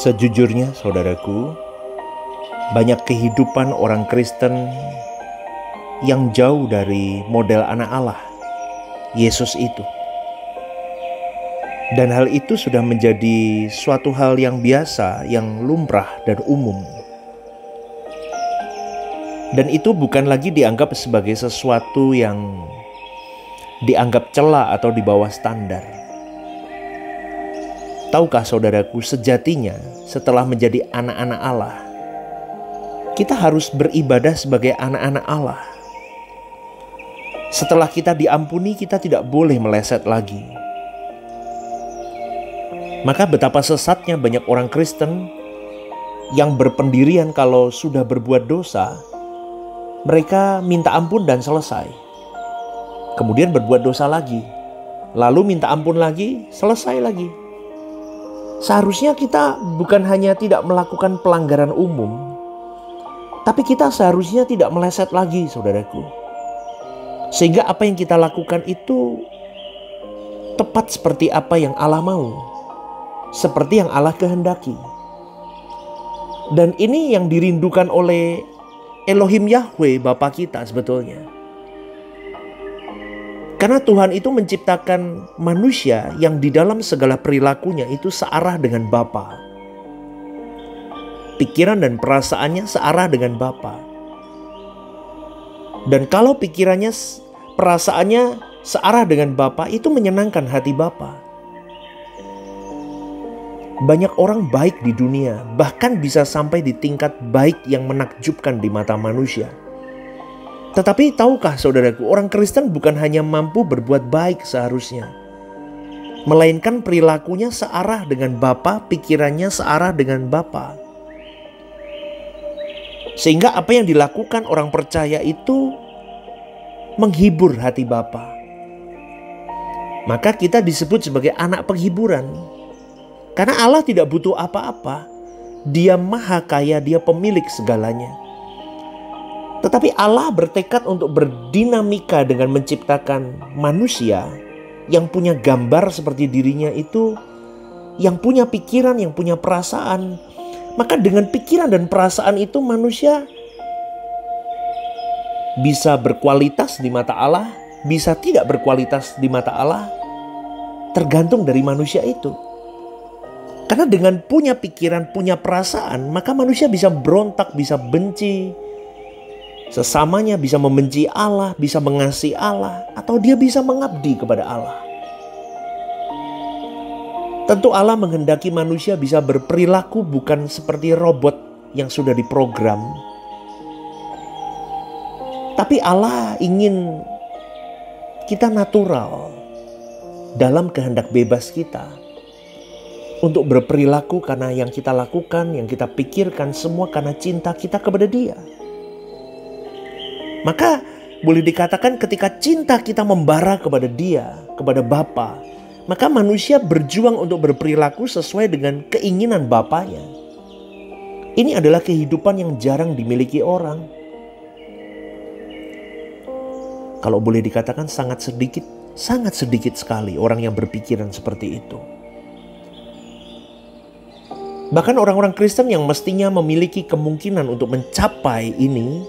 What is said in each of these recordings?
Sejujurnya, saudaraku, banyak kehidupan orang Kristen yang jauh dari model anak Allah, Yesus itu. Dan hal itu sudah menjadi suatu hal yang biasa, yang lumrah dan umum. Dan itu bukan lagi dianggap sebagai sesuatu yang dianggap cela atau di bawah standar. Tahukah saudaraku, sejatinya setelah menjadi anak-anak Allah, kita harus beribadah sebagai anak-anak Allah. Setelah kita diampuni, kita tidak boleh meleset lagi. Maka betapa sesatnya banyak orang Kristen yang berpendirian kalau sudah berbuat dosa, mereka minta ampun dan selesai. Kemudian berbuat dosa lagi, lalu minta ampun lagi, selesai lagi. Seharusnya kita bukan hanya tidak melakukan pelanggaran umum, tapi kita seharusnya tidak meleset lagi, saudaraku. Sehingga apa yang kita lakukan itu tepat seperti apa yang Allah mau, seperti yang Allah kehendaki. Dan ini yang dirindukan oleh Elohim Yahweh, Bapa kita sebetulnya. Karena Tuhan itu menciptakan manusia yang di dalam segala perilakunya itu searah dengan Bapa. Pikiran dan perasaannya searah dengan Bapa. Dan kalau pikirannya, perasaannya searah dengan Bapa, itu menyenangkan hati Bapa. Banyak orang baik di dunia, bahkan bisa sampai di tingkat baik yang menakjubkan di mata manusia. Tetapi tahukah saudaraku, orang Kristen bukan hanya mampu berbuat baik seharusnya, melainkan perilakunya searah dengan Bapa, pikirannya searah dengan Bapa. Sehingga apa yang dilakukan orang percaya itu menghibur hati Bapa. Maka kita disebut sebagai anak penghiburan. Karena Allah tidak butuh apa-apa. Dia maha kaya, dia pemilik segalanya. Tetapi Allah bertekad untuk berdinamika dengan menciptakan manusia yang punya gambar seperti dirinya itu, yang punya pikiran, yang punya perasaan. Maka dengan pikiran dan perasaan itu manusia bisa berkualitas di mata Allah, bisa tidak berkualitas di mata Allah, tergantung dari manusia itu. Karena dengan punya pikiran, punya perasaan, maka manusia bisa berontak, bisa benci sesamanya, bisa membenci Allah, bisa mengasihi Allah, atau dia bisa mengabdi kepada Allah. Tentu Allah menghendaki manusia bisa berperilaku bukan seperti robot yang sudah diprogram. Tapi Allah ingin kita natural dalam kehendak bebas kita untuk berperilaku karena yang kita lakukan, yang kita pikirkan semua karena cinta kita kepada Dia. Maka boleh dikatakan ketika cinta kita membara kepada Dia, kepada Bapa, maka manusia berjuang untuk berperilaku sesuai dengan keinginan Bapanya. Ini adalah kehidupan yang jarang dimiliki orang. Kalau boleh dikatakan sangat sedikit sekali orang yang berpikiran seperti itu. Bahkan orang-orang Kristen yang mestinya memiliki kemungkinan untuk mencapai ini,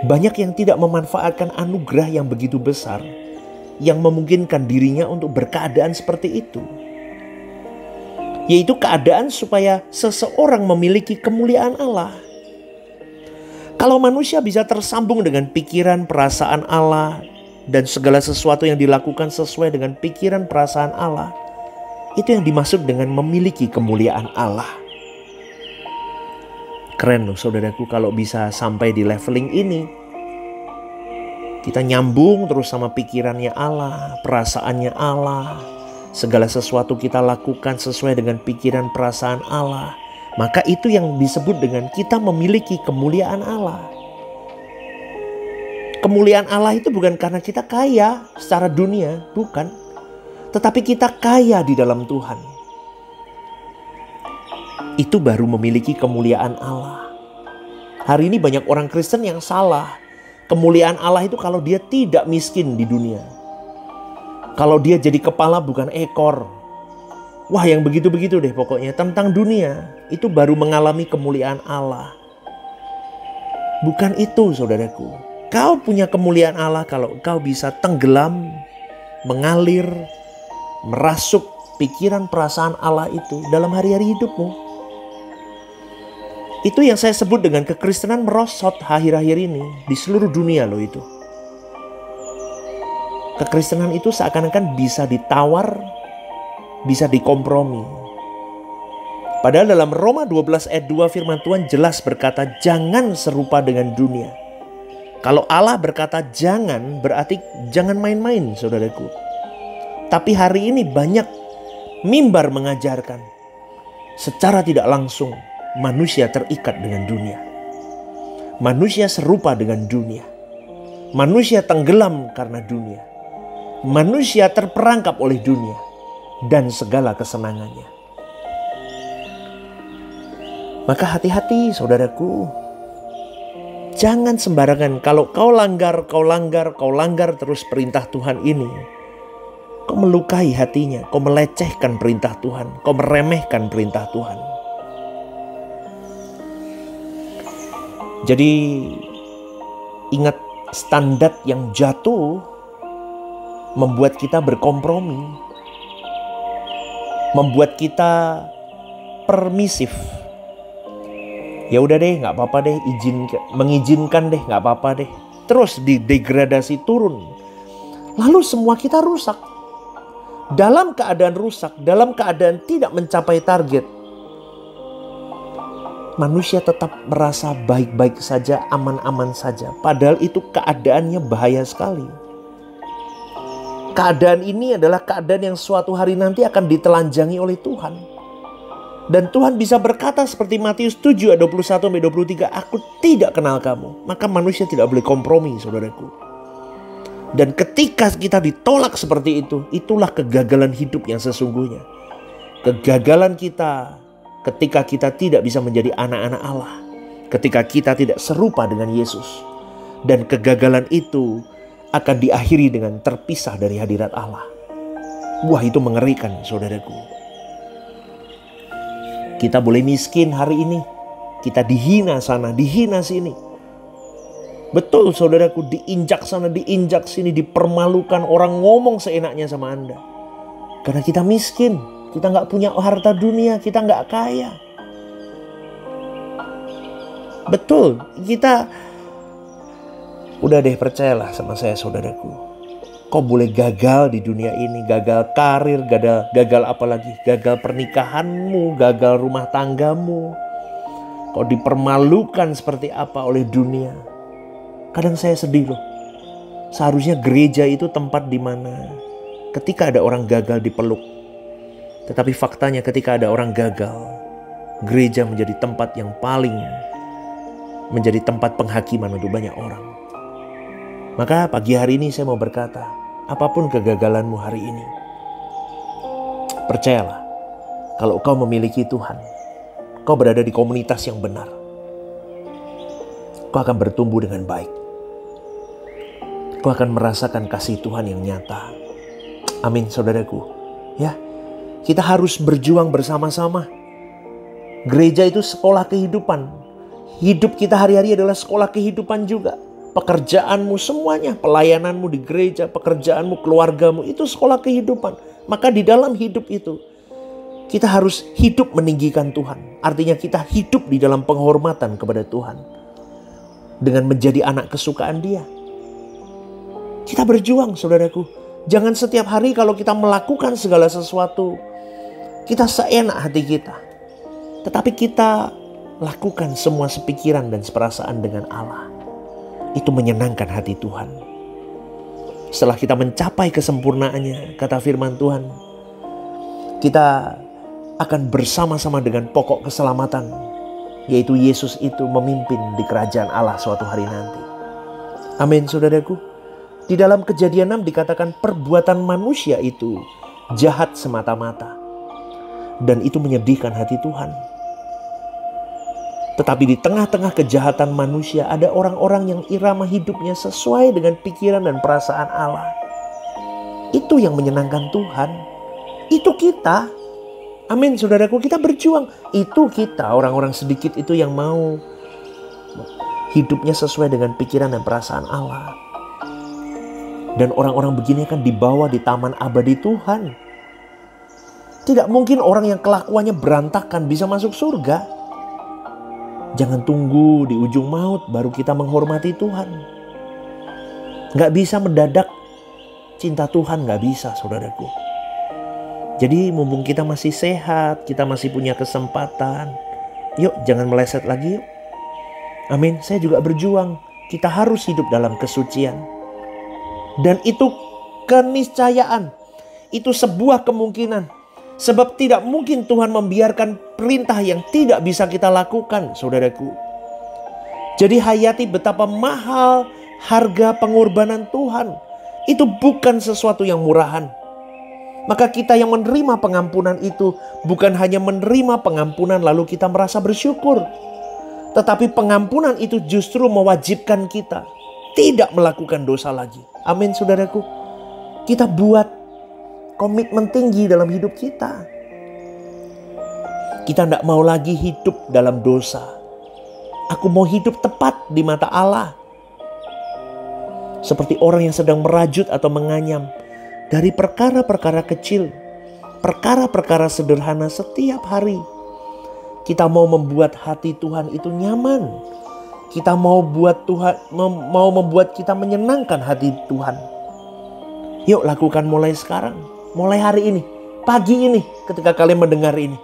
banyak yang tidak memanfaatkan anugerah yang begitu besar yang memungkinkan dirinya untuk berkeadaan seperti itu. Yaitu keadaan supaya seseorang memiliki kemuliaan Allah. Kalau manusia bisa tersambung dengan pikiran perasaan Allah dan segala sesuatu yang dilakukan sesuai dengan pikiran perasaan Allah, itu yang dimaksud dengan memiliki kemuliaan Allah. Keren loh saudaraku kalau bisa sampai di leveling ini. Kita nyambung terus sama pikirannya Allah, perasaannya Allah. Segala sesuatu kita lakukan sesuai dengan pikiran perasaan Allah. Maka itu yang disebut dengan kita memiliki kemuliaan Allah. Kemuliaan Allah itu bukan karena kita kaya secara dunia, bukan. Tetapi kita kaya di dalam Tuhan. Itu baru memiliki kemuliaan Allah. Hari ini banyak orang Kristen yang salah. Kemuliaan Allah itu kalau dia tidak miskin di dunia. Kalau dia jadi kepala bukan ekor. Wah, yang begitu-begitu deh pokoknya tentang dunia, itu baru mengalami kemuliaan Allah. Bukan itu, saudaraku. Kau punya kemuliaan Allah kalau kau bisa tenggelam, mengalir, merasuk pikiran perasaan Allah itu dalam hari-hari hidupmu. Itu yang saya sebut dengan kekristenan merosot akhir-akhir ini di seluruh dunia loh itu. Kekristenan itu seakan-akan bisa ditawar, bisa dikompromi. Padahal dalam Roma 12 ayat 2 firman Tuhan jelas berkata jangan serupa dengan dunia. Kalau Allah berkata jangan, berarti jangan main-main, saudaraku. Tapi hari ini banyak mimbar mengajarkan secara tidak langsung manusia terikat dengan dunia. Manusia serupa dengan dunia. Manusia tenggelam karena dunia. Manusia terperangkap oleh dunia dan segala kesenangannya. Maka hati-hati, saudaraku. Jangan sembarangan. Kalau kau langgar terus perintah Tuhan ini, kau melukai hatinya, kau melecehkan perintah Tuhan, kau meremehkan perintah Tuhan. Jadi ingat, standar yang jatuh membuat kita berkompromi, membuat kita permisif. Ya udah deh, nggak apa-apa deh, mengizinkan deh, nggak apa-apa deh. Terus didegradasi turun. Lalu semua kita rusak. Dalam keadaan rusak, dalam keadaan tidak mencapai target, manusia tetap merasa baik-baik saja, aman-aman saja. Padahal itu keadaannya bahaya sekali. Keadaan ini adalah keadaan yang suatu hari nanti akan ditelanjangi oleh Tuhan. Dan Tuhan bisa berkata seperti Matius 7 ayat 21-23, aku tidak kenal kamu. Maka manusia tidak boleh kompromi, saudaraku. Dan ketika kita ditolak seperti itu, itulah kegagalan hidup yang sesungguhnya. Kegagalan kita ketika kita tidak bisa menjadi anak-anak Allah. Ketika kita tidak serupa dengan Yesus. Dan kegagalan itu akan diakhiri dengan terpisah dari hadirat Allah. Wah, itu mengerikan, saudaraku. Kita boleh miskin hari ini. Kita dihina sana, dihina sini. Betul, saudaraku, diinjak sana, diinjak sini, dipermalukan, orang ngomong seenaknya sama Anda. Karena kita miskin, kita gak punya harta dunia, kita gak kaya. Betul, kita... Udah deh, percayalah sama saya, saudaraku. Kau boleh gagal di dunia ini, gagal karir, gagal apa lagi? Gagal pernikahanmu, gagal rumah tanggamu. Kau dipermalukan seperti apa oleh dunia. Kadang saya sedih loh. Seharusnya gereja itu tempat di mana ketika ada orang gagal dipeluk. Tetapi faktanya ketika ada orang gagal, gereja menjadi tempat yang paling menjadi tempat penghakiman untuk banyak orang. Maka pagi hari ini saya mau berkata, apapun kegagalanmu hari ini, percayalah, kalau kau memiliki Tuhan, kau berada di komunitas yang benar, kau akan bertumbuh dengan baik. Kau akan merasakan kasih Tuhan yang nyata. Amin, saudaraku. Ya, kita harus berjuang bersama-sama. Gereja itu sekolah kehidupan. Hidup kita hari-hari adalah sekolah kehidupan juga. Pekerjaanmu semuanya, pelayananmu di gereja, pekerjaanmu, keluargamu, itu sekolah kehidupan. Maka di dalam hidup itu, kita harus hidup meninggikan Tuhan. Artinya kita hidup di dalam penghormatan kepada Tuhan. Dengan menjadi anak kesukaan Dia. Kita berjuang, saudaraku. Jangan setiap hari kalau kita melakukan segala sesuatu, kita seenak hati kita. Tetapi kita lakukan semua sepikiran dan seperasaan dengan Allah. Itu menyenangkan hati Tuhan. Setelah kita mencapai kesempurnaannya, kata firman Tuhan, kita akan bersama-sama dengan pokok keselamatan, yaitu Yesus itu memimpin di kerajaan Allah suatu hari nanti. Amin, saudaraku. Di dalam Kejadian 6 dikatakan perbuatan manusia itu jahat semata-mata. Dan itu menyedihkan hati Tuhan. Tetapi di tengah-tengah kejahatan manusia ada orang-orang yang irama hidupnya sesuai dengan pikiran dan perasaan Allah. Itu yang menyenangkan Tuhan. Itu kita. Amin, saudaraku, kita berjuang. Itu kita, orang-orang sedikit itu yang mau hidupnya sesuai dengan pikiran dan perasaan Allah. Dan orang-orang begini akan dibawa di taman abadi Tuhan. Tidak mungkin orang yang kelakuannya berantakan bisa masuk surga. Jangan tunggu di ujung maut baru kita menghormati Tuhan. Gak bisa mendadak cinta Tuhan, gak bisa, saudaraku. Jadi mumpung kita masih sehat, kita masih punya kesempatan, yuk jangan meleset lagi yuk. Amin, saya juga berjuang. Kita harus hidup dalam kesucian. Dan itu keniscayaan, itu sebuah kemungkinan. Sebab tidak mungkin Tuhan membiarkan perintah yang tidak bisa kita lakukan, saudaraku. Jadi hayati betapa mahal harga pengorbanan Tuhan. Itu bukan sesuatu yang murahan. Maka kita yang menerima pengampunan itu bukan hanya menerima pengampunan lalu kita merasa bersyukur. Tetapi pengampunan itu justru mewajibkan kita tidak melakukan dosa lagi. Amin, saudaraku. Kita buat komitmen tinggi dalam hidup kita. Kita tidak mau lagi hidup dalam dosa. Aku mau hidup tepat di mata Allah. Seperti orang yang sedang merajut atau menganyam. Dari perkara-perkara kecil, perkara-perkara sederhana setiap hari. Kita mau membuat hati Tuhan itu nyaman. Kita mau membuat kita menyenangkan hati Tuhan. Yuk lakukan mulai sekarang, mulai hari ini, pagi ini ketika kalian mendengar ini.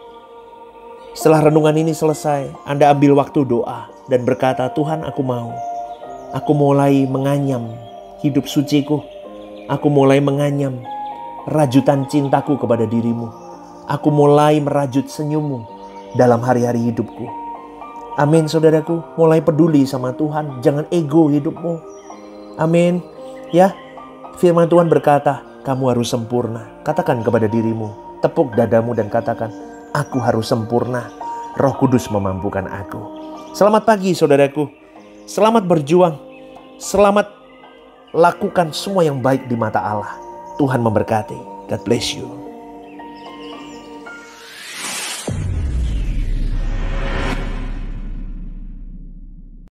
Setelah renungan ini selesai, Anda ambil waktu doa dan berkata, Tuhan, aku mau. Aku mulai menganyam hidup suciku. Aku mulai menganyam rajutan cintaku kepada dirimu. Aku mulai merajut senyummu dalam hari-hari hidupku. Amin, saudaraku. Mulai peduli sama Tuhan. Jangan ego hidupmu. Amin. Ya, firman Tuhan berkata, kamu harus sempurna. Katakan kepada dirimu. Tepuk dadamu dan katakan, aku harus sempurna. Roh Kudus memampukan aku. Selamat pagi, saudaraku. Selamat berjuang. Selamat lakukan semua yang baik di mata Allah. Tuhan memberkati. God bless you.